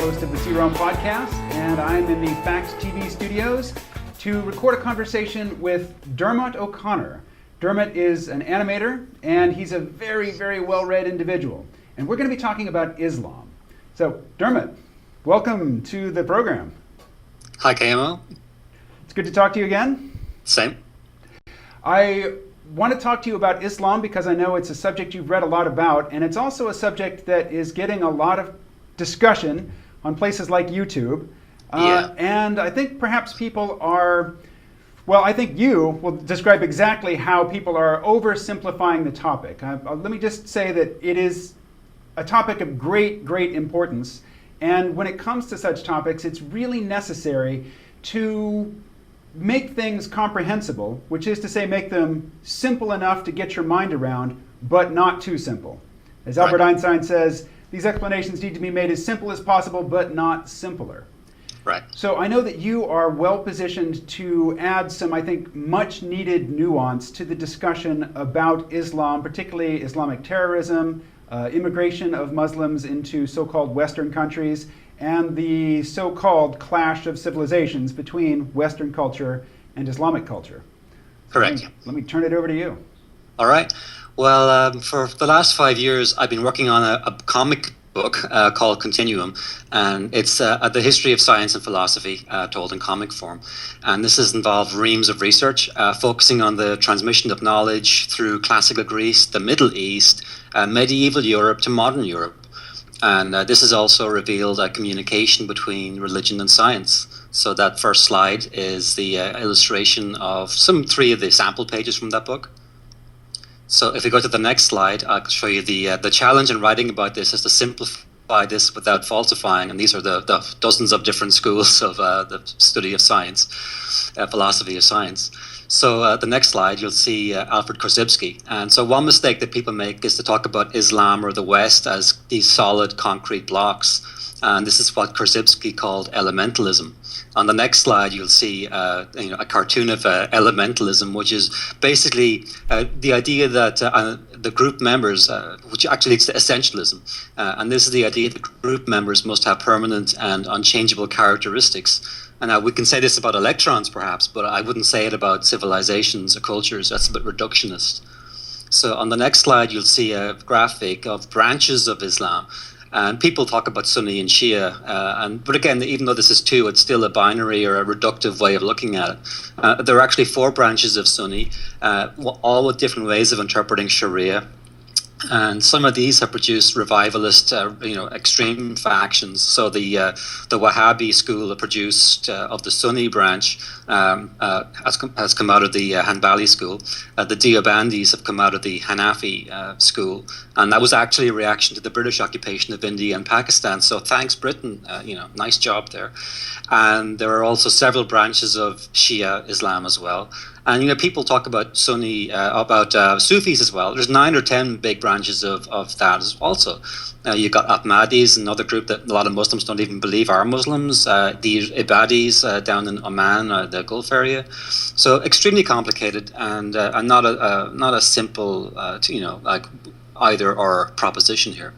host of the C-Realm podcast, and I'm in the Fact TV studios to record a conversation with Dermot O'Connor. Dermot is an animator, and he's a very, very well-read individual. And we're going to be talking about Islam. So, Dermot, welcome to the program. Hi, KMO. It's good to talk to you again. Same. I want to talk to you about Islam because I know it's a subject you've read a lot about, and it's also a subject that is getting a lot of discussion on places like YouTube. And I think perhaps people are, well, I think you will describe exactly how people are oversimplifying the topic. Let me just say that it is a topic of great, great importance. And when it comes to such topics, it's really necessary to make things comprehensible, which is to say make them simple enough to get your mind around, but not too simple. As Albert Einstein says, these explanations need to be made as simple as possible, but not simpler. Right. So I know that you are well positioned to add some, I think, much needed nuance to the discussion about Islam, particularly Islamic terrorism, immigration of Muslims into so-called Western countries, and the so-called clash of civilizations between Western culture and Islamic culture. Correct. Let me turn it over to you. All right. Well, for the last 5 years, I've been working on a comic book called Continuum, and it's the history of science and philosophy told in comic form. And this has involved reams of research focusing on the transmission of knowledge through classical Greece, the Middle East, medieval Europe to modern Europe. And this has also revealed a communication between religion and science. So that first slide is the illustration of three of the sample pages from that book. So if we go to the next slide, I can show you the challenge in writing about this is to simplify this without falsifying. And these are the dozens of different schools of the study of science, philosophy of science. So the next slide, you'll see Alfred Korzybski. And so one mistake that people make is to talk about Islam or the West as these solid concrete blocks. And this is what Korzybski called elementalism. On the next slide, you'll see a cartoon of elementalism, which is basically the idea that the group members, which actually leads to essentialism. And this is the idea that group members must have permanent and unchangeable characteristics. And we can say this about electrons, perhaps, but I wouldn't say it about civilizations or cultures. That's a bit reductionist. So on the next slide, you'll see a graphic of branches of Islam. And people talk about Sunni and Shia. But again, even though this is two, it's still a binary or a reductive way of looking at it. There are actually four branches of Sunni, all with different ways of interpreting Sharia. And some of these have produced revivalist, extreme factions. So the Wahhabi school produced of the Sunni branch has come out of the Hanbali school. The Deobandis have come out of the Hanafi school, and that was actually a reaction to the British occupation of India and Pakistan. So thanks, Britain. Nice job there. And there are also several branches of Shia Islam as well. And people talk about Sunni, about Sufis as well. There's 9 or 10 big branches of that also. You've got Ahmadis, another group that a lot of Muslims don't even believe are Muslims. The Ibadis down in Oman, the Gulf area. So extremely complicated and not a simple, like either or proposition here.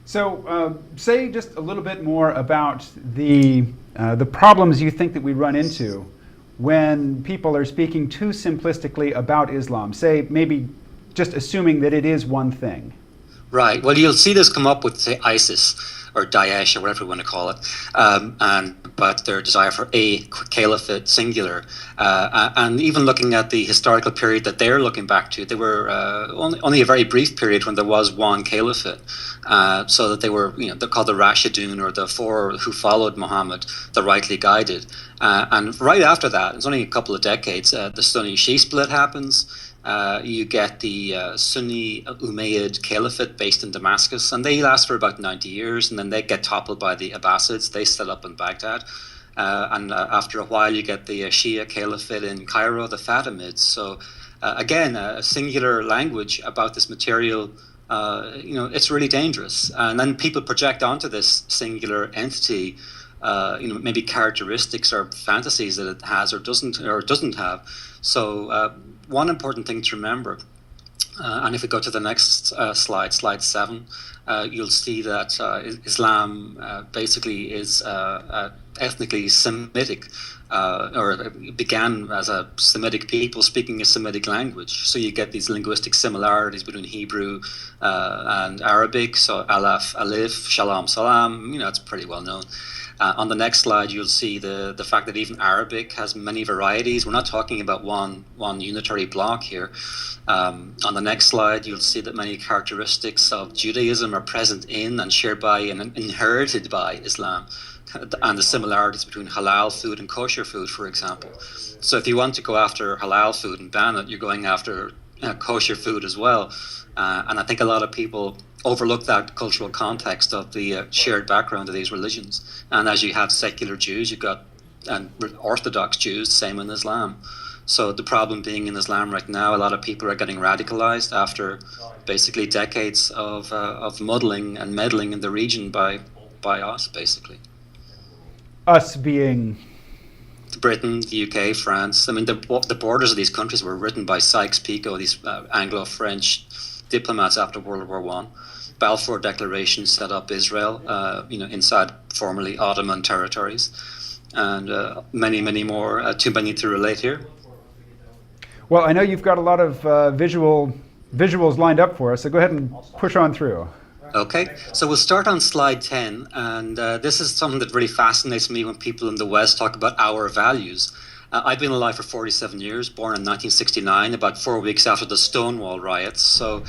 So say just a little bit more about the problems you think that we run into when people are speaking too simplistically about Islam, say maybe just assuming that it is one thing. Right. Well, you'll see this come up with, say, ISIS or Daesh or whatever you want to call it, but their desire for a caliphate, singular, and even looking at the historical period that they're looking back to, they were only a very brief period when there was one caliphate, so that they were, they're called the Rashidun, or the four who followed Muhammad, the rightly guided. And right after that, it's only a couple of decades, the Sunni-Shia split happens. You get the Sunni Umayyad Caliphate based in Damascus, and they last for about 90 years, and then they get toppled by the Abbasids. They set up in Baghdad. And after a while, you get the Shia Caliphate in Cairo, the Fatimids. So again, a singular language about this material, it's really dangerous. And then people project onto this singular entity maybe characteristics or fantasies that it has or doesn't have. So one important thing to remember And if we go to the next slide 7, you'll see that Islam basically is ethnically Semitic, or it began as a Semitic people speaking a Semitic language. So you get these linguistic similarities between Hebrew and Arabic. So Alaf, Alif, Shalom, Salam, it's pretty well known. On the next slide, you'll see the fact that even Arabic has many varieties. We're not talking about one unitary block here. On the next slide, you'll see that many characteristics of Judaism are present in and shared by and inherited by Islam, and the similarities between halal food and kosher food, for example. So if you want to go after halal food and ban it, you're going after kosher food as well. And I think a lot of people overlook that cultural context of the shared background of these religions. And as you have secular Jews, you've got Orthodox Jews, same in Islam. So the problem being in Islam right now, a lot of people are getting radicalized after basically decades of muddling and meddling in the region by us, basically. Us being? Britain, the UK, France. I mean, the borders of these countries were written by Sykes-Picot, these Anglo-French diplomats after World War One. Balfour Declaration set up Israel, inside formerly Ottoman territories, and many, many more. Too many to relate here. Well, I know you've got a lot of visuals lined up for us, so go ahead and push on through. Okay, so we'll start on slide 10, and this is something that really fascinates me when people in the West talk about our values. I've been alive for 47 years, born in 1969, about 4 weeks after the Stonewall riots, so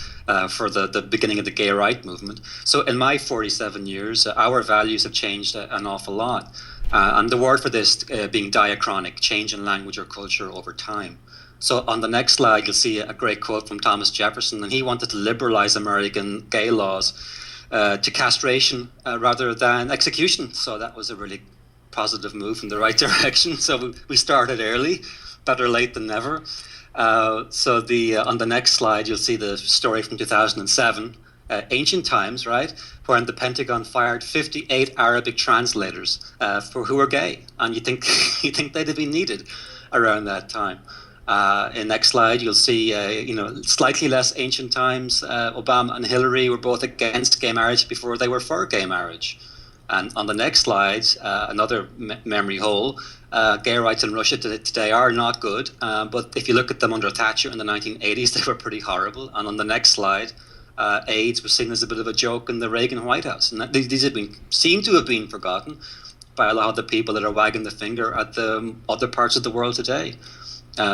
for the beginning of the gay rights movement. So in my 47 years, our values have changed an awful lot. And the word for this being diachronic, change in language or culture over time. So on the next slide, you'll see a great quote from Thomas Jefferson, and he wanted to liberalize American gay laws to castration rather than execution. So that was a really positive move in the right direction. So we started early, better late than never. So on the next slide, you'll see the story from 2007, ancient times, right, when the Pentagon fired 58 Arabic translators for who were gay, and you think they'd have been needed around that time. In next slide, you'll see, slightly less ancient times. Obama and Hillary were both against gay marriage before they were for gay marriage. And on the next slide, another memory hole, gay rights in Russia today are not good. But if you look at them under Thatcher in the 1980s, they were pretty horrible. And on the next slide, AIDS was seen as a bit of a joke in the Reagan White House. And these seem to have been forgotten by a lot of the people that are wagging the finger at the other parts of the world today.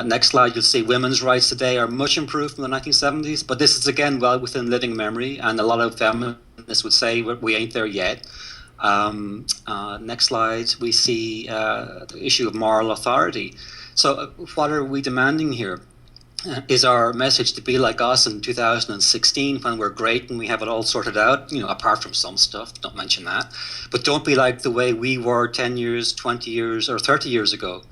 Next slide, you'll see women's rights today are much improved from the 1970s, but this is again well within living memory, and a lot of feminists would say we ain't there yet. Next slide, we see the issue of moral authority. So what are we demanding here? Is our message to be like us in 2016 when we're great and we have it all sorted out, apart from some stuff, don't mention that, but don't be like the way we were 10 years, 20 years, or 30 years ago.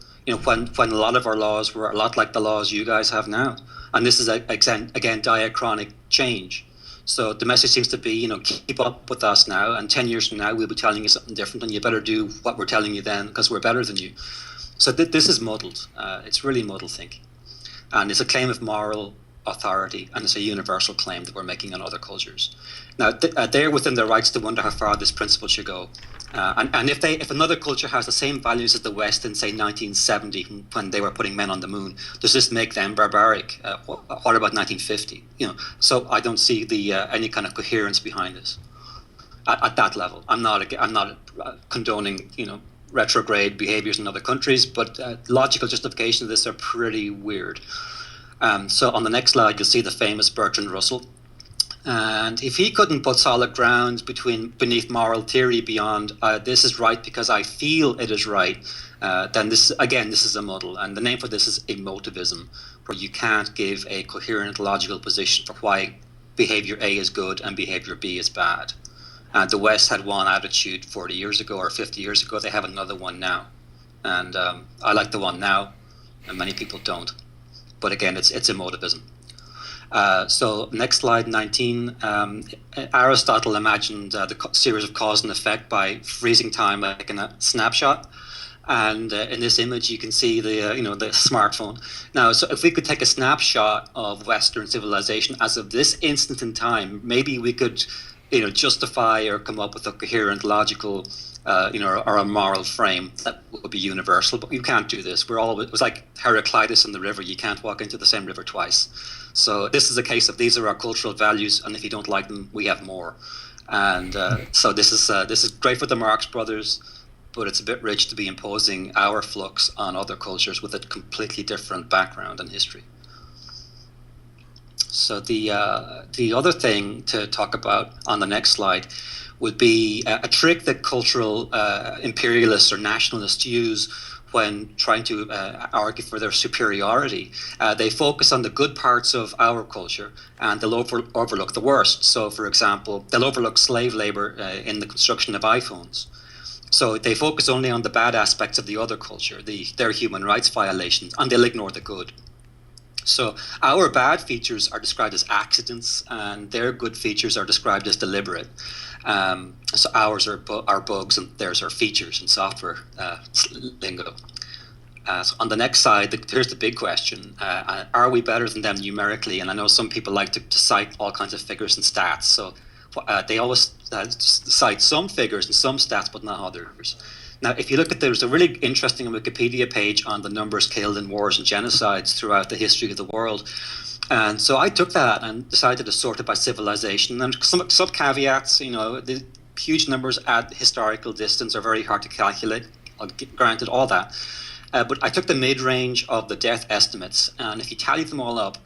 When a lot of our laws were a lot like the laws you guys have now. And this is, again, diachronic change. So the message seems to be, keep up with us now, and 10 years from now, we'll be telling you something different, and you better do what we're telling you then, because we're better than you. So this is muddled. It's really muddled thinking. And it's a claim of moral authority, and it's a universal claim that we're making on other cultures. Now, they're within their rights to wonder how far this principle should go. And if another culture has the same values as the West in, say, 1970, when they were putting men on the moon, does this make them barbaric? What about 1950? So I don't see any kind of coherence behind this at that level. I'm not condoning retrograde behaviors in other countries, but logical justification of this are pretty weird. So on the next slide, you'll see the famous Bertrand Russell. And if he couldn't put solid ground beneath moral theory beyond this is right because I feel it is right, then this is a muddle. And the name for this is emotivism, where you can't give a coherent logical position for why behavior A is good and behavior B is bad. The West had one attitude 40 years ago or 50 years ago. They have another one now. And I like the one now, and many people don't. But again, it's emotivism. So next slide, 19. Aristotle imagined the series of cause and effect by freezing time like in a snapshot. And in this image, you can see the smartphone. Now, so if we could take a snapshot of Western civilization as of this instant in time, maybe we could, justify or come up with a coherent, logical, or a moral frame that would be universal. But you can't do this. It was like Heraclitus in the river. You can't walk into the same river twice. So this is a case of these are our cultural values, and if you don't like them, we have more. And so this is great for the Marx Brothers, but it's a bit rich to be imposing our flux on other cultures with a completely different background and history. So the other thing to talk about on the next slide would be a trick that cultural imperialists or nationalists use when trying to argue for their superiority. They focus on the good parts of our culture and they'll overlook the worst. So, for example, they'll overlook slave labor in the construction of iPhones. So they focus only on the bad aspects of the other culture, their human rights violations, and they'll ignore the good. So our bad features are described as accidents, and their good features are described as deliberate. So ours are bugs, and theirs are features in software lingo. So on the next slide, here's the big question: are we better than them numerically? And I know some people like to cite all kinds of figures and stats. So they always cite some figures and some stats, but not others. Now, if you look at, there's a really interesting Wikipedia page on the numbers killed in wars and genocides throughout the history of the world. And so I took that and decided to sort it by civilization. And some caveats, the huge numbers at historical distance are very hard to calculate, granted all that. But I took the mid-range of the death estimates, and if you tally them all up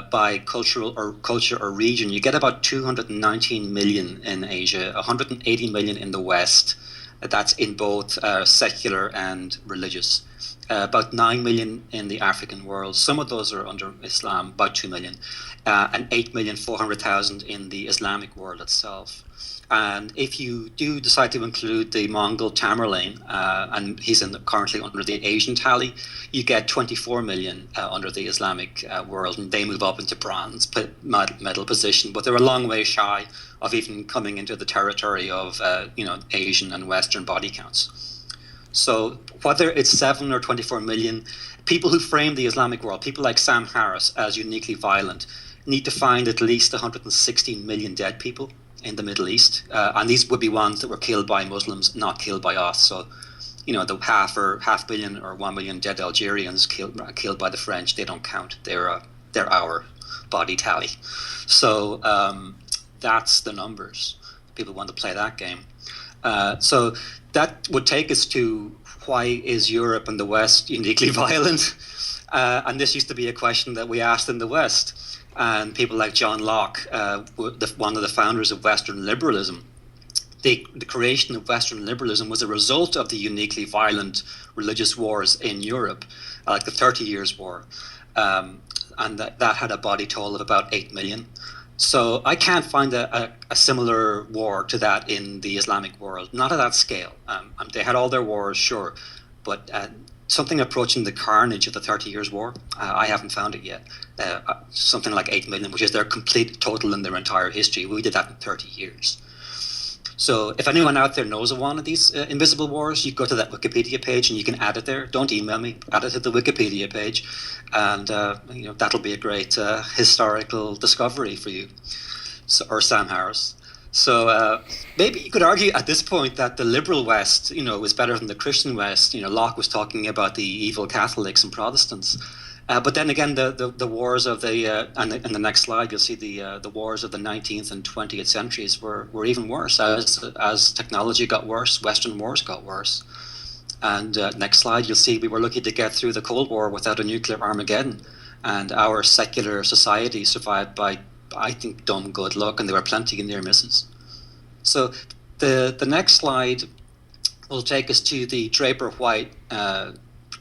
by culture or region, you get about 219 million in Asia, 180 million in the West. That's in both secular and religious. About 9 million in the African world. Some of those are under Islam, about 2 million. And 8,400,000 in the Islamic world itself. And if you do decide to include the Mongol Tamerlane, and he's currently under the Asian tally, you get 24 million under the Islamic world, and they move up into bronze medal position, but they're a long way shy of even coming into the territory of Asian and Western body counts. So whether it's 7 or 24 million, people who frame the Islamic world, people like Sam Harris as uniquely violent, need to find at least 116 million dead people in the Middle East, and these would be ones that were killed by Muslims, not killed by us. So, the half billion or 1 million dead Algerians killed by the French, they don't count. They're our body tally. So that's the numbers. People want to play that game. So that would take us to why is Europe and the West uniquely violent? And this used to be a question that we asked in the West. And people like John Locke, one of the founders of Western liberalism, the creation of Western liberalism was a result of the uniquely violent religious wars in Europe, like the 30 Years' War. And that had a body toll of about 8 million. So I can't find a similar war to that in the Islamic world, not at that scale. They had all their wars, sure, but something approaching the carnage of the 30 Years' War, I haven't found it yet. Something like 8 million, which is their complete total in their entire history. We did that in 30 years. So if anyone out there knows of one of these invisible wars, you go to that Wikipedia page and you can add it there. Don't email me, add it to the Wikipedia page. And that'll be a great historical discovery for you, or Sam Harris. So maybe you could argue at this point that the liberal West, is better than the Christian West. Locke was talking about the evil Catholics and Protestants. But then again, the wars of and in the next slide, you'll see the wars of the 19th and 20th centuries were even worse. As technology got worse, Western wars got worse. And next slide, you'll see we were lucky to get through the Cold War without a nuclear Armageddon. And our secular society survived by, I think, dumb good luck, and there were plenty of near misses. So the next slide will take us to the Draper-White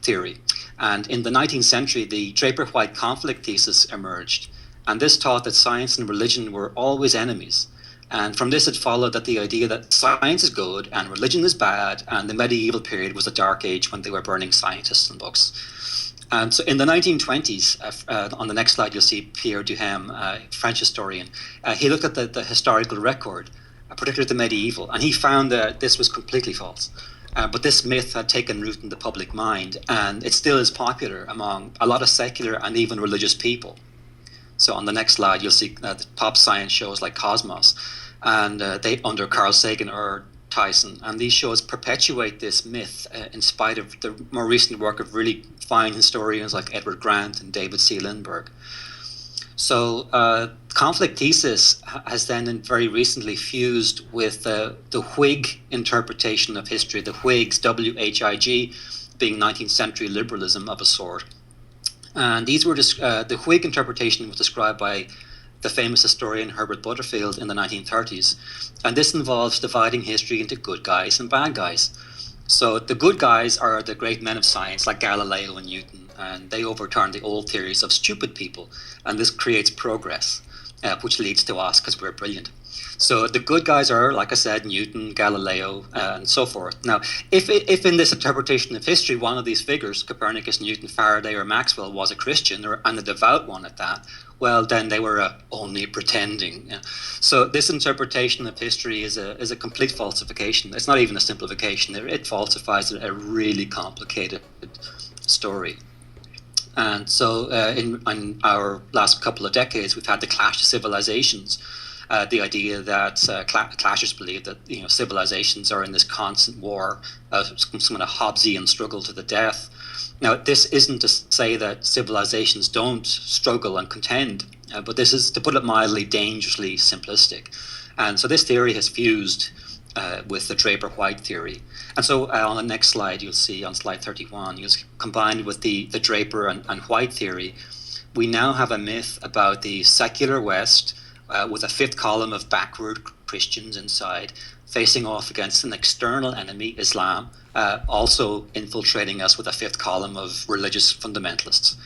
theory. And in the 19th century, the Draper-White conflict thesis emerged. And this taught that science and religion were always enemies. And from this, it followed that the idea that science is good and religion is bad, and the medieval period was a dark age when they were burning scientists and books. And so in the 1920s, on the next slide, you'll see Pierre Duhem, a French historian. He looked at the historical record, particularly the medieval, and he found that this was completely false. But this myth had taken root in the public mind, and it still is popular among a lot of secular and even religious people. So on the next slide, you'll see the pop science shows like Cosmos, and they under Carl Sagan or Tyson, and these shows perpetuate this myth in spite of the more recent work of really fine historians like Edward Grant and David C. Lindbergh. So conflict thesis has then very recently fused with the Whig interpretation of history, the Whigs, W-H-I-G, being 19th century liberalism of a sort. And these were the Whig interpretation was described by the famous historian Herbert Butterfield in the 1930s. And this involves dividing history into good guys and bad guys. So the good guys are the great men of science like Galileo and Newton, and they overturn the old theories of stupid people. And this creates progress, which leads to us because we're brilliant. So the good guys are, like I said, Newton, Galileo, and so forth. Now, if in this interpretation of history, one of these figures, Copernicus, Newton, Faraday, or Maxwell, was a Christian, and a devout one at that, well, then they were only pretending. So this interpretation of history is a complete falsification. It's not even a simplification. It falsifies a really complicated story. And so in our last couple of decades, we've had the clash of civilizations. The idea that clashers believe that civilizations are in this constant war, some kind of Hobbesian struggle to the death. Now, this isn't to say that civilizations don't struggle and contend, but this is, to put it mildly, dangerously simplistic. And so this theory has fused with the Draper-White theory. And so on the next slide, you'll see on slide 31, you'll see, combined with the Draper and White theory, we now have a myth about the secular West with a fifth column of backward Christians inside, facing off against an external enemy, Islam, also infiltrating us with a fifth column of religious fundamentalists.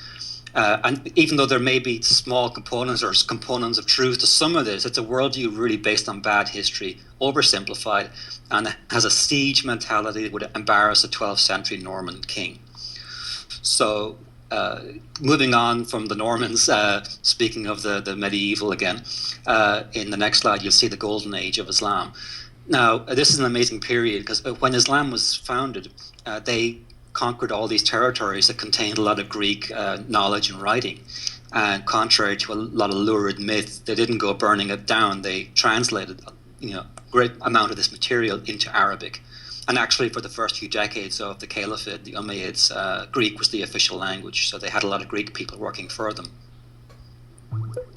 And even though there may be small components or components of truth to some of this, it's a worldview really based on bad history, oversimplified, and has a siege mentality that would embarrass a 12th century Norman king. So moving on from the Normans, speaking of the medieval again, in the next slide you'll see the golden age of Islam. Now, this is an amazing period because when Islam was founded, they conquered all these territories that contained a lot of Greek knowledge and writing. And contrary to a lot of lurid myth, they didn't go burning it down. They translated a great amount of this material into Arabic. And actually, for the first few decades of the Caliphate, the Umayyads, Greek was the official language. So they had a lot of Greek people working for them.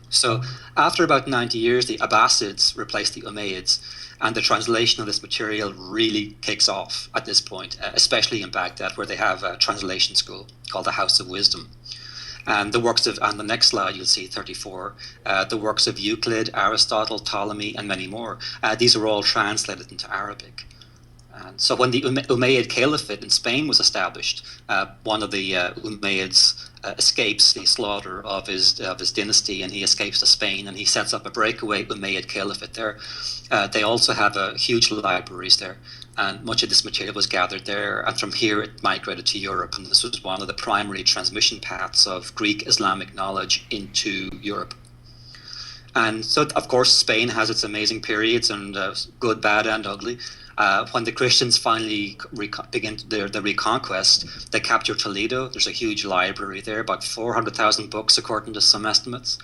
So after about 90 years, the Abbasids replaced the Umayyads, and the translation of this material really kicks off at this point, especially in Baghdad, where they have a translation school called the House of Wisdom. And the works of, on the next slide, you'll see 34, the works of Euclid, Aristotle, Ptolemy, and many more. These are all translated into Arabic. And so when the Umayyad Caliphate in Spain was established, one of the Umayyads escapes the slaughter of his dynasty, and he escapes to Spain, and he sets up a breakaway Umayyad Caliphate there. They also have huge libraries there, and much of this material was gathered there, and from here it migrated to Europe, and this was one of the primary transmission paths of Greek Islamic knowledge into Europe. And so, of course, Spain has its amazing periods, and good, bad, and ugly. When the Christians finally begin the reconquest, they capture Toledo. There's a huge library there, about 400,000 books according to some estimates.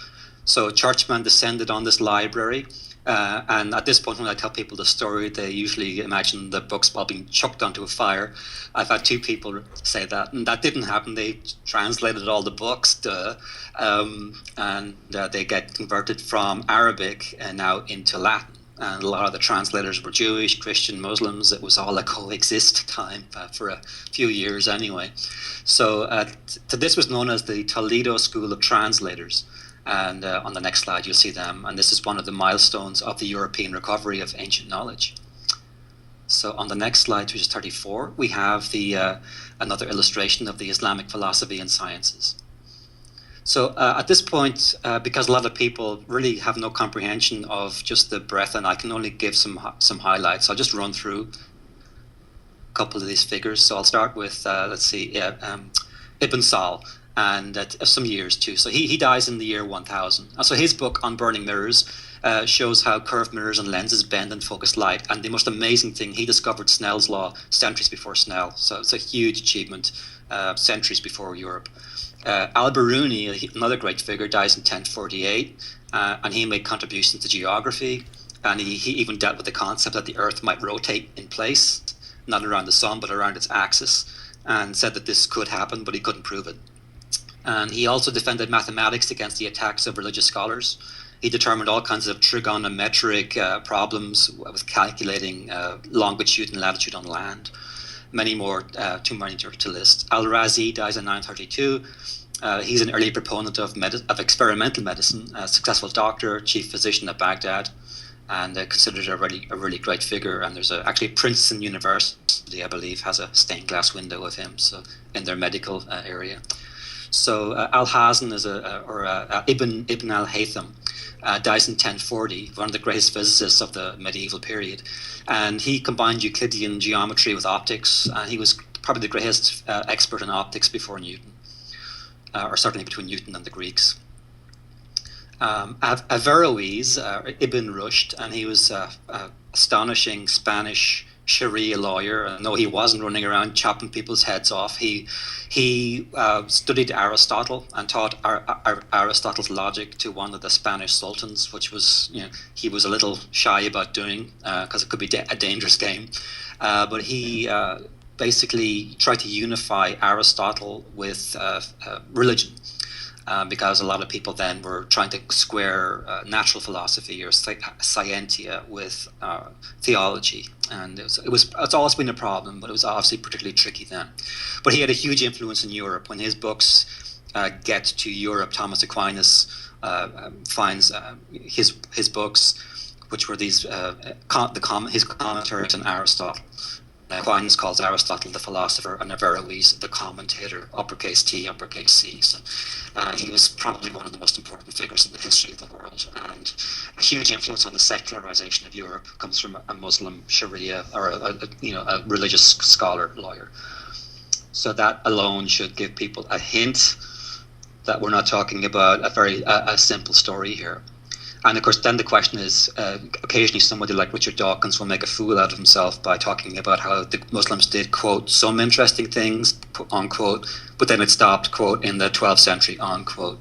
So churchmen descended on this library, and at this point when I tell people the story, they usually imagine the books while being chucked onto a fire. I've had two people say that, and that didn't happen. They translated all the books, and they get converted from Arabic and now into Latin. And a lot of the translators were Jewish, Christian, Muslims. It was all a coexist time for a few years anyway. So this was known as the Toledo School of Translators. And on the next slide, you'll see them. And this is one of the milestones of the European recovery of ancient knowledge. So on the next slide, which is 34, we have another illustration of the Islamic philosophy and sciences. So at this point, because a lot of people really have no comprehension of just the breadth, and I can only give some highlights, I'll just run through a couple of these figures. So I'll start with, Ibn Sal, and some years too. So he dies in the year 1000. So his book on burning mirrors shows how curved mirrors and lenses bend and focus light. And the most amazing thing, he discovered Snell's law centuries before Snell. So it's a huge achievement, centuries before Europe. Al-Biruni, another great figure, dies in 1048, and he made contributions to geography, and he even dealt with the concept that the Earth might rotate in place, not around the sun, but around its axis, and said that this could happen, but he couldn't prove it. And he also defended mathematics against the attacks of religious scholars. He determined all kinds of trigonometric problems with calculating longitude and latitude on land. Many more, too many to list. Al-Razi dies in 932. He's an early proponent of experimental medicine, a successful doctor, chief physician at Baghdad, and considered a really great figure. And there's actually Princeton University, I believe, has a stained glass window of him, so in their medical area. So Al-Hazan is Ibn al-Haytham. Dies in 1040, one of the greatest physicists of the medieval period. And he combined Euclidean geometry with optics. He was probably the greatest expert in optics before Newton, or certainly between Newton and the Greeks. Averroes, Ibn Rushd, and he was an astonishing Spanish Sharia lawyer. And no, he wasn't running around chopping people's heads off. He studied Aristotle and taught Aristotle's logic to one of the Spanish sultans, which was, he was a little shy about doing because it could be a dangerous game. But he basically tried to unify Aristotle with religion. Because a lot of people then were trying to square natural philosophy or scientia with theology, and it's always been a problem, but it was obviously particularly tricky then. But he had a huge influence in Europe. When his books get to Europe, Thomas Aquinas finds his books, which were these his commentaries on Aristotle. Aquinas calls Aristotle the philosopher and Averroes the commentator, uppercase T, uppercase C. So he was probably one of the most important figures in the history of the world, and a huge influence on the secularization of Europe comes from a Muslim Sharia or a religious scholar lawyer. So that alone should give people a hint that we're not talking about a simple story here. And of course, then the question is, occasionally somebody like Richard Dawkins will make a fool out of himself by talking about how the Muslims did, quote, some interesting things, unquote, but then it stopped, quote, in the 12th century, unquote.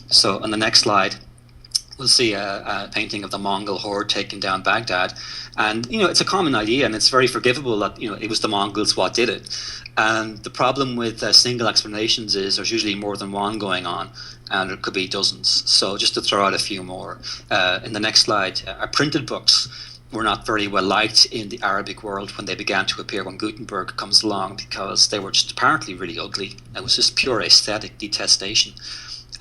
So on the next slide, we'll see a painting of the Mongol horde taking down Baghdad. And, it's a common idea, and it's very forgivable that, it was the Mongols what did it. And the problem with single explanations is there's usually more than one going on, and there could be dozens. So just to throw out a few more. In the next slide, printed books were not very well liked in the Arabic world when they began to appear when Gutenberg comes along, because they were just apparently really ugly. It was just pure aesthetic detestation.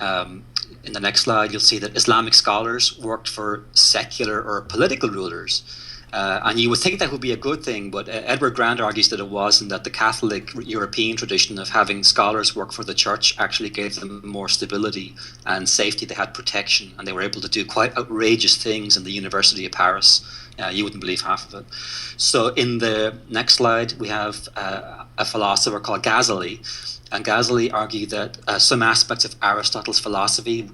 In the next slide, you'll see that Islamic scholars worked for secular or political rulers. And you would think that would be a good thing, but Edward Grant argues that it wasn't, that the Catholic European tradition of having scholars work for the church actually gave them more stability and safety. They had protection, and they were able to do quite outrageous things in the University of Paris. You wouldn't believe half of it. So in the next slide, we have a philosopher called Ghazali. And Ghazali argued that some aspects of Aristotle's philosophy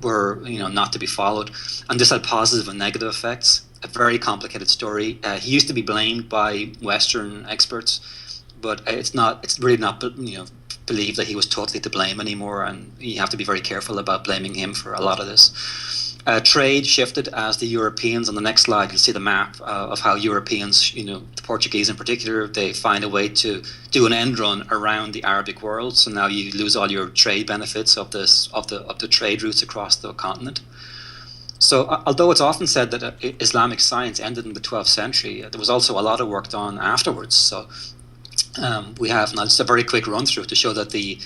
were, not to be followed, and this had positive and negative effects. A very complicated story. He used to be blamed by Western experts, but it's really not, believed that he was totally to blame anymore, and you have to be very careful about blaming him for a lot of this. Trade shifted as the Europeans. On the next slide, you'll see the map of how Europeans, the Portuguese in particular, they find a way to do an end run around the Arabic world. So now you lose all your trade benefits of the trade routes across the continent. So although it's often said that Islamic science ended in the 12th century, there was also a lot of work done afterwards. So we have now just a very quick run through to show that the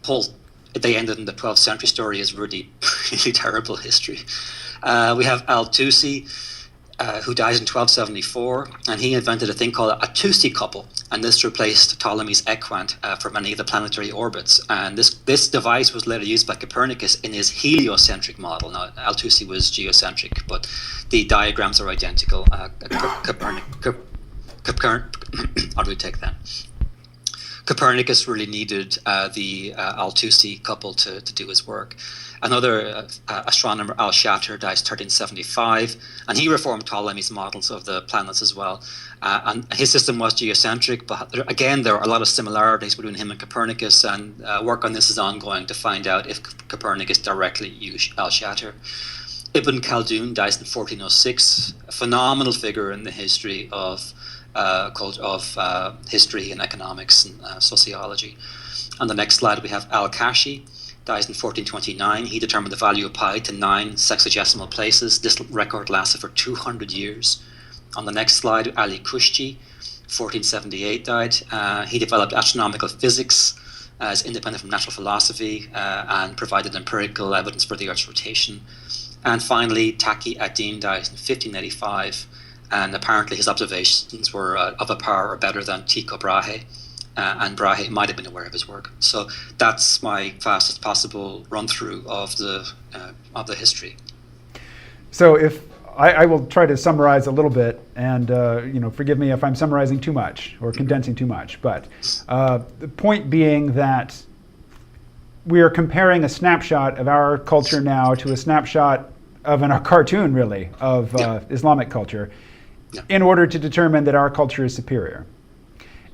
whole they ended in the 12th century story is really terrible history. We have Al-Tusi, who dies in 1274, and he invented a thing called a Tusi couple, and this replaced Ptolemy's equant for many of the planetary orbits. And this device was later used by Copernicus in his heliocentric model. Now, Al-Tusi was geocentric, but the diagrams are identical. How do we take that? Copernicus really needed the Al-Tusi couple to do his work. Another astronomer, Al-Shatter, dies 1375, and he reformed Ptolemy's models of the planets as well. And his system was geocentric, but again, there are a lot of similarities between him and Copernicus, and work on this is ongoing to find out if Copernicus directly used Al-Shatter. Ibn Khaldun dies in 1406, a phenomenal figure in the history of history and economics and sociology. On the next slide, we have Al-Kashi, dies in 1429. He determined the value of pi to 9 sexagesimal places. This record lasted for 200 years. On the next slide, Ali Kushji, 1478 died. He developed astronomical physics as independent from natural philosophy and provided empirical evidence for the Earth's rotation. And finally, Taqi ad-Din died in 1585, and apparently his observations were of a power or better than Tycho Brahe. And Brahe might have been aware of his work. So that's my fastest possible run through of the history. So if I will try to summarize a little bit, and forgive me if I'm summarizing too much or condensing too much. But the point being that we are comparing a snapshot of our culture now to a snapshot of a cartoon, really, of Islamic culture, in order to determine that our culture is superior.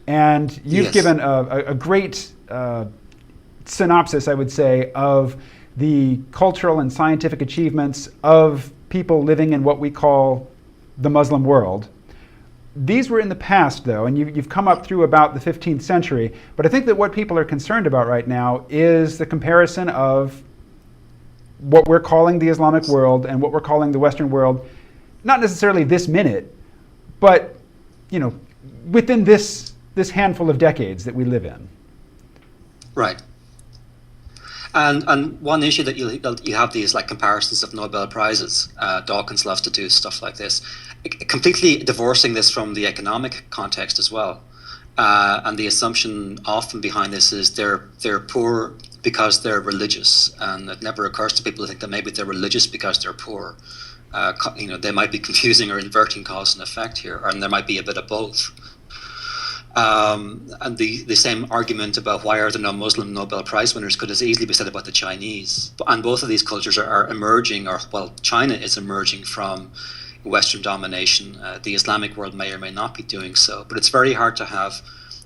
And you've given a great synopsis, I would say, of the cultural and scientific achievements of people living in what we call the Muslim world. These were in the past, though, and you've come up through about the 15th century. But I think that what people are concerned about right now is the comparison of what we're calling the Islamic world and what we're calling the Western world, not necessarily this minute, but within this handful of decades that we live in. Right. And one issue that you have these like comparisons of Nobel Prizes. Dawkins loves to do stuff like this, completely divorcing this from the economic context as well. And the assumption often behind this is they're poor because they're religious, and it never occurs to people to think that maybe they're religious because they're poor. They might be confusing or inverting cause and effect here, and there might be a bit of both. And the same argument about why are there no Muslim Nobel Prize winners could as easily be said about the Chinese. And both of these cultures are emerging, China is emerging from Western domination. The Islamic world may or may not be doing so, but it's very hard to have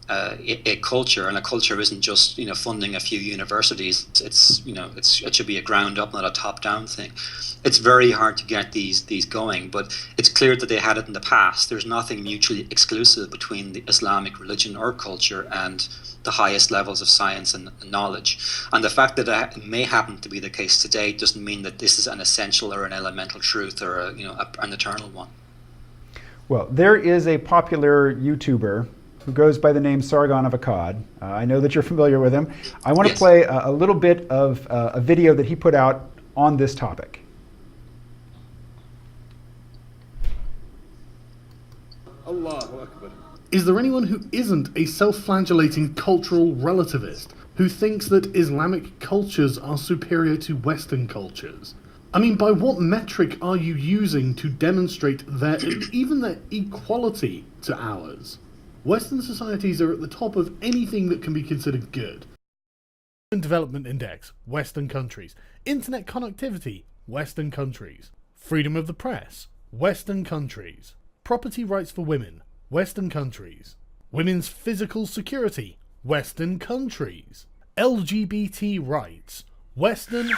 a culture, and a culture isn't just funding a few universities. It should be a ground up, not a top down thing. It's very hard to get these going, but it's clear that they had it in the past. There's nothing mutually exclusive between the Islamic religion or culture and the highest levels of science and knowledge. And the fact that it may happen to be the case today doesn't mean that this is an essential or an elemental truth or an eternal one. Well, there is a popular YouTuber who goes by the name Sargon of Akkad. I know that you're familiar with him. I want to play a little bit of a video that he put out on this topic. Allahu Akbar. Is there anyone who isn't a self-flagellating cultural relativist who thinks that Islamic cultures are superior to Western cultures? I mean, by what metric are you using to demonstrate even their equality to ours? Western societies are at the top of anything that can be considered good. Development Index, Western countries. Internet connectivity, Western countries. Freedom of the press, Western countries. Property rights for women, Western countries. Women's physical security, Western countries. LGBT rights, Western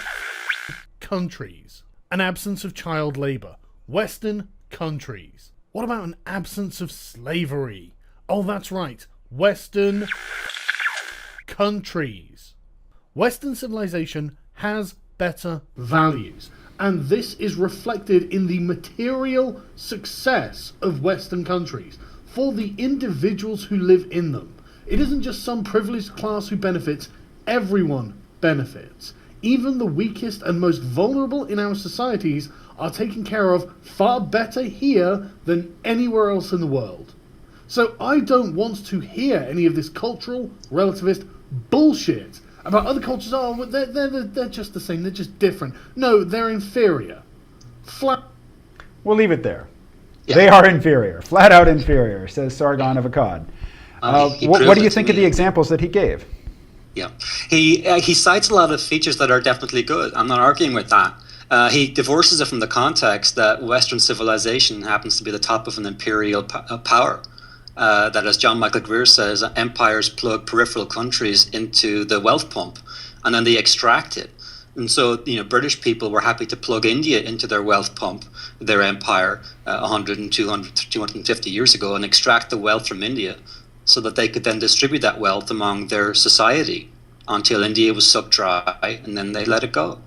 countries. An absence of child labour, Western countries. What about an absence of slavery? Oh, that's right, Western countries. Western civilization has better values, and this is reflected in the material success of Western countries for the individuals who live in them. It isn't just some privileged class who benefits, everyone benefits. Even the weakest and most vulnerable in our societies are taken care of far better here than anywhere else in the world. So I don't want to hear any of this cultural relativist bullshit about other cultures. Oh, they're just the same. They're just different. No, they're inferior. We'll leave it there. Yeah. They are inferior, flat out inferior, says Sargon of Akkad. What do you think of the examples that he gave? Yeah, he cites a lot of features that are definitely good. I'm not arguing with that. He divorces it from the context that Western civilization happens to be the top of an imperial power. That, as John Michael Greer says, empires plug peripheral countries into the wealth pump, and then they extract it. And so, British people were happy to plug India into their wealth pump, their empire, 100 and 200, 250 years ago, and extract the wealth from India, so that they could then distribute that wealth among their society until India was sucked dry, and then they let it go.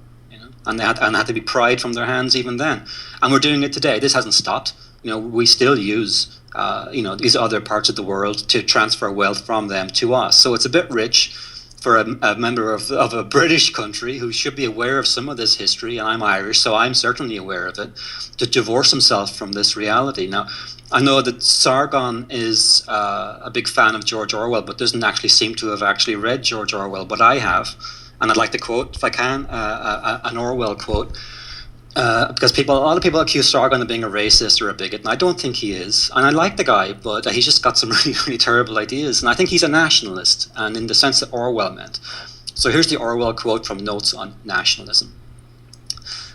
And they had to be pried from their hands even then. And we're doing it today. This hasn't stopped. We still use these other parts of the world to transfer wealth from them to us. So it's a bit rich for a member of a British country who should be aware of some of this history, and I'm Irish, so I'm certainly aware of it, to divorce himself from this reality. Now, I know that Sargon is a big fan of George Orwell, but doesn't actually seem to have actually read George Orwell, but I have. And I'd like to quote, if I can, an Orwell quote, because a lot of people accuse Sargon of being a racist or a bigot, and I don't think he is. And I like the guy, but he's just got some really, really terrible ideas. And I think he's a nationalist, and in the sense that Orwell meant. So here's the Orwell quote from Notes on Nationalism.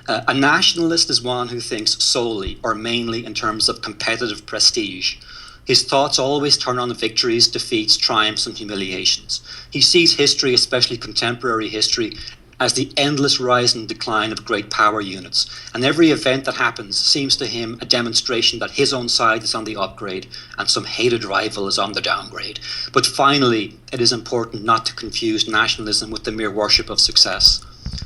A nationalist is one who thinks solely or mainly in terms of competitive prestige. His thoughts always turn on victories, defeats, triumphs, and humiliations. He sees history, especially contemporary history, as the endless rise and decline of great power units. And every event that happens seems to him a demonstration that his own side is on the upgrade and some hated rival is on the downgrade. But finally, it is important not to confuse nationalism with the mere worship of success.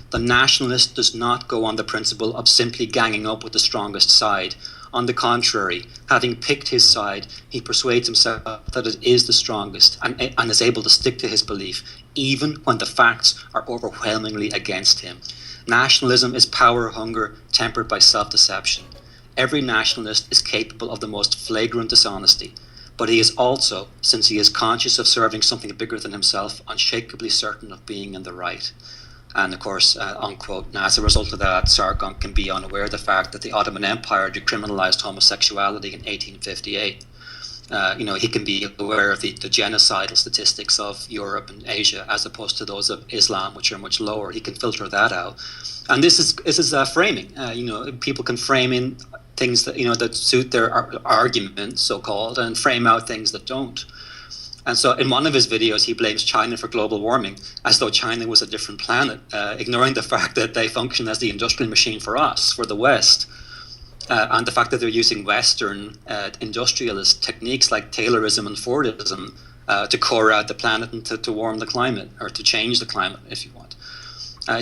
The nationalist does not go on the principle of simply ganging up with the strongest side. On the contrary, having picked his side, he persuades himself that it is the strongest and is able to stick to his belief, even when the facts are overwhelmingly against him. Nationalism is power hunger tempered by self-deception. Every nationalist is capable of the most flagrant dishonesty, but he is also, since he is conscious of serving something bigger than himself, unshakably certain of being in the right. And of course, unquote. Now, as a result of that, Sargon can be unaware of the fact that the Ottoman Empire decriminalized homosexuality in 1858. He can be aware of the genocidal statistics of Europe and Asia as opposed to those of Islam, which are much lower. He can filter that out. And this is framing. People can frame in things that that suit their argument, so-called, and frame out things that don't. And so in one of his videos, he blames China for global warming, as though China was a different planet, ignoring the fact that they function as the industrial machine for us, for the West, and the fact that they're using Western industrialist techniques like Taylorism and Fordism to core out the planet and to warm the climate, or to change the climate, if you want.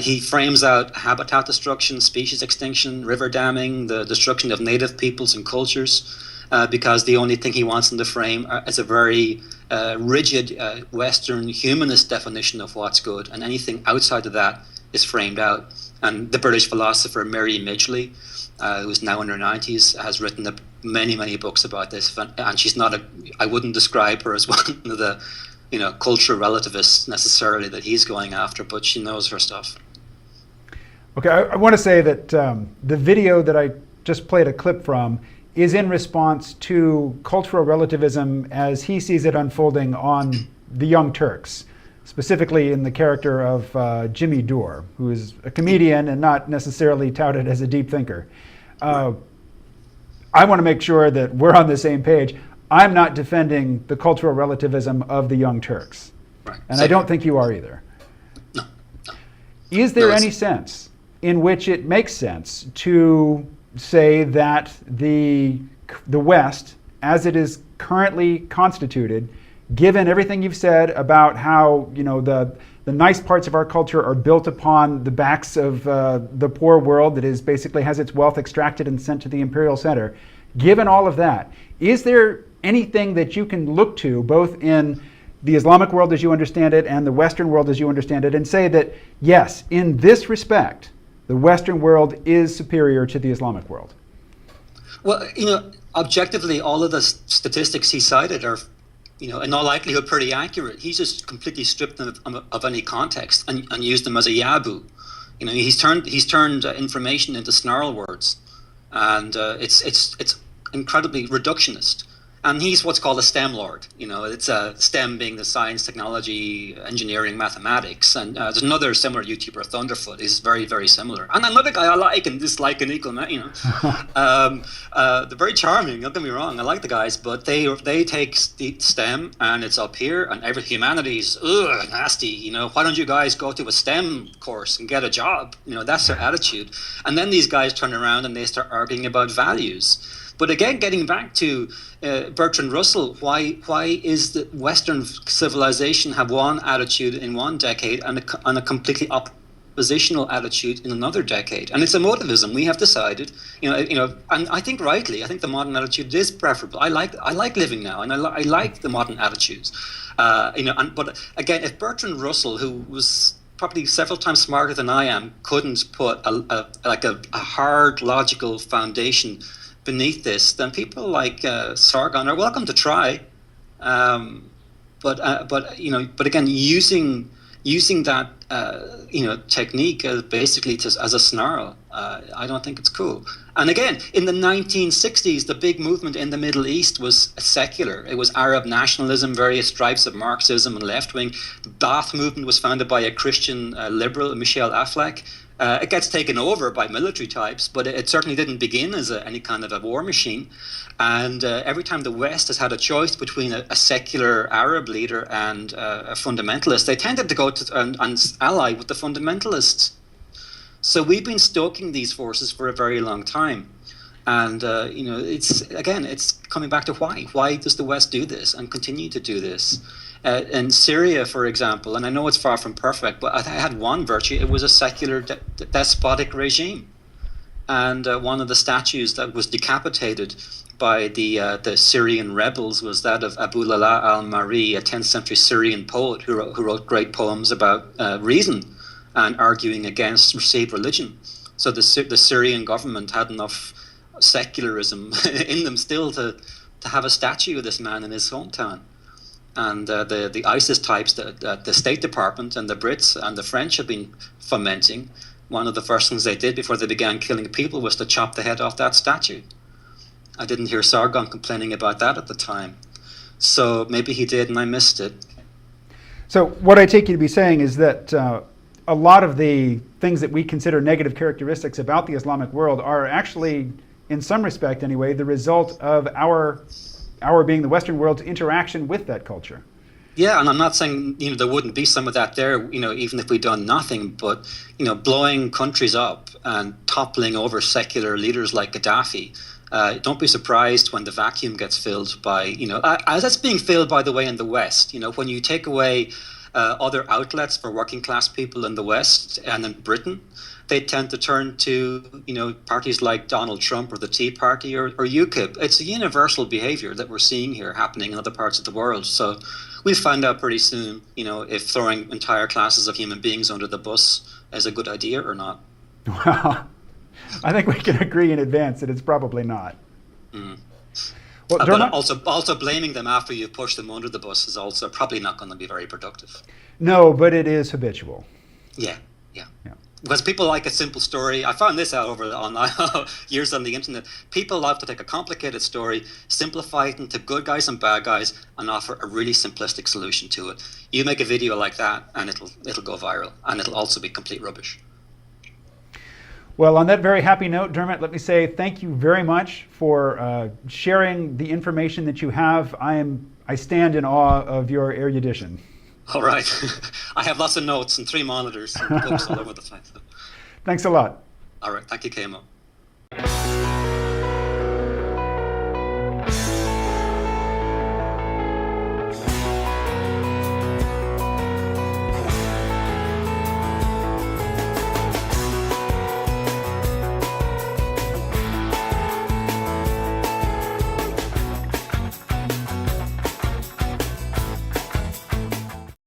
He frames out habitat destruction, species extinction, river damming, the destruction of native peoples and cultures, because the only thing he wants in the frame is a very rigid Western humanist definition of what's good, and anything outside of that is framed out. And the British philosopher Mary Midgley, who's now in her 90s, has written many, many books about this, and she's not I wouldn't describe her as one of the cultural relativists necessarily that he's going after, but she knows her stuff. Okay, I want to say that the video that I just played a clip from is in response to cultural relativism as he sees it unfolding on the Young Turks, specifically in the character of Jimmy Dore, who is a comedian and not necessarily touted as a deep thinker. I want to make sure that we're on the same page. I'm not defending the cultural relativism of the Young Turks, right. And I don't think you are either. No. Is there any sense in which it makes sense to say that the West, as it is currently constituted, given everything you've said about how the nice parts of our culture are built upon the backs of the poor world that is basically has its wealth extracted and sent to the imperial center, given all of that, is there anything that you can look to both in the Islamic world as you understand it and the Western world as you understand it and say that yes, in this respect, the Western world is superior to the Islamic world? Well, objectively, all of the statistics he cited are, in all likelihood, pretty accurate. He's just completely stripped them of any context and used them as a yaboo. He's turned information into snarl words, and it's incredibly reductionist. And he's what's called a STEM lord. It's STEM being the science, technology, engineering, mathematics. And there's another similar YouTuber, Thunderfoot, is very, very similar. And another guy I like and dislike in equal, they're very charming. Don't get me wrong, I like the guys, but they take STEM and it's up here, and every humanities, nasty. Why don't you guys go to a STEM course and get a job? That's their attitude. And then these guys turn around and they start arguing about values. But again, getting back to Bertrand Russell, why is the Western civilization have one attitude in one decade and a completely oppositional attitude in another decade? And it's emotivism. We have decided, and I think rightly, I think the modern attitude is preferable. I like living now, and I like the modern attitudes. But again, if Bertrand Russell, who was probably several times smarter than I am, couldn't put a hard logical foundation beneath this, then people like Sargon are welcome to try, but again, using that technique basically as a snarl, I don't think it's cool. And again, in the 1960s, the big movement in the Middle East was secular. It was Arab nationalism, various stripes of Marxism and left wing. The Ba'ath movement was founded by a Christian liberal, Michel Aflaq. It gets taken over by military types, but it certainly didn't begin as any kind of a war machine. And every time the West has had a choice between a secular Arab leader and a fundamentalist, they tended to go and ally with the fundamentalists. So we've been stoking these forces for a very long time. And, it's coming back to why. Why does the West do this and continue to do this? In Syria, for example, and I know it's far from perfect, but I had one virtue. It was a secular despotic regime. And one of the statues that was decapitated by the Syrian rebels was that of Abu Lala al-Mari, a 10th century Syrian poet who wrote great poems about reason and arguing against received religion. So the Syrian government had enough secularism in them still to have a statue of this man in his hometown. And the ISIS types, the State Department and the Brits and the French have been fomenting. One of the first things they did before they began killing people was to chop the head off that statue. I didn't hear Sargon complaining about that at the time. So maybe he did and I missed it. So what I take you to be saying is that a lot of the things that we consider negative characteristics about the Islamic world are actually, in some respect anyway, the result of our being the Western world's interaction with that culture. Yeah, and I'm not saying there wouldn't be some of that there, even if we'd done nothing, but blowing countries up and toppling over secular leaders like Gaddafi. Don't be surprised when the vacuum gets filled by, as it's being filled, by the way, in the West. When you take away other outlets for working class people in the West and in Britain, they tend to turn to, parties like Donald Trump or the Tea Party or UKIP. It's a universal behavior that we're seeing here happening in other parts of the world. So we'll find out pretty soon, if throwing entire classes of human beings under the bus is a good idea or not. Well, I think we can agree in advance that it's probably not. Mm. Well, but also blaming them after you've pushed them under the bus is also probably not going to be very productive. No, but it is habitual. Yeah. Because people like a simple story. I found this out over on years on the internet. People love to take a complicated story, simplify it into good guys and bad guys, and offer a really simplistic solution to it. You make a video like that, and it'll go viral, and it'll also be complete rubbish. Well, on that very happy note, Dermot, let me say thank you very much for sharing the information that you have. I stand in awe of your erudition. All right. I have lots of notes and 3 monitors and books all over the place. Thanks a lot. All right. Thank you, KMO.